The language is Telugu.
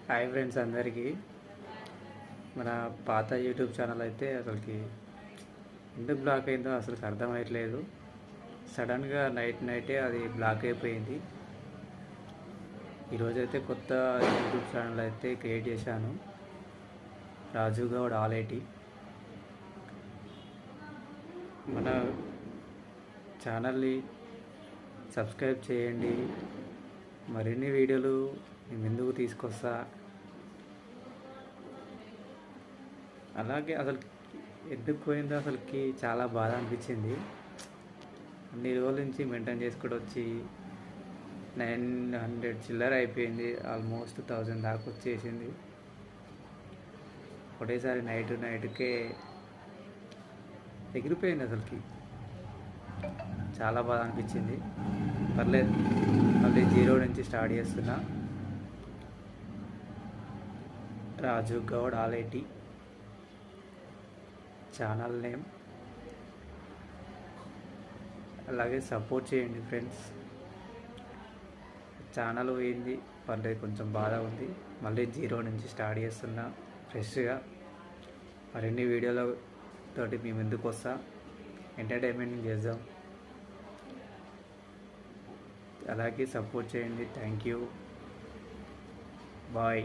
హాయ్ ఫ్రెండ్స్ అందరికీ. మన పాత యూట్యూబ్ ఛానల్ అయితే అసలుకి ఎందుకు బ్లాక్ అయిందో అసలు అర్థమయ్యట్లేదు. సడన్గా నైటే అది బ్లాక్ అయిపోయింది. ఈరోజైతే కొత్త యూట్యూబ్ ఛానల్ అయితే క్రియేట్ చేశాను, రాజు గౌడ్ ఆలేటి. మన ఛానల్ని సబ్స్క్రైబ్ చేయండి, మరిన్ని వీడియోలు నేను ఎందుకు తీసుకొస్తా. అలాగే అసలు ఎందుకు పోయిందో అసలుకి చాలా బాధ అనిపించింది. అన్ని రోజుల నుంచి మెయింటైన్ చేసుకుంటూ వచ్చి 900 చిల్లర అయిపోయింది, ఆల్మోస్ట్ 1000 దాకా వచ్చేసింది. ఒకటేసారి నైట్కే ఎగిరిపోయింది. అసలుకి చాలా బాధ అనిపించింది. పర్లేదు, మళ్ళీ 0 నుంచి స్టార్ట్ చేస్తున్నా. రాజు గౌడ్ ఆలేటి ఛానల్ నేమ్. అలాగే సపోర్ట్ చేయండి ఫ్రెండ్స్. ఛానల్ పోయింది, పర్లేదు, కొంచెం బాధ ఉంది. మళ్ళీ 0 నుంచి స్టార్ట్ చేస్తున్నా ఫ్రెష్గా. మరిన్ని వీడియోలతోటి మేము ఎందుకు వస్తా, ఎంటర్టైన్మెంట్ చేద్దాం. అలాగే సపోర్ట్ చేయండి. Thank you, bye.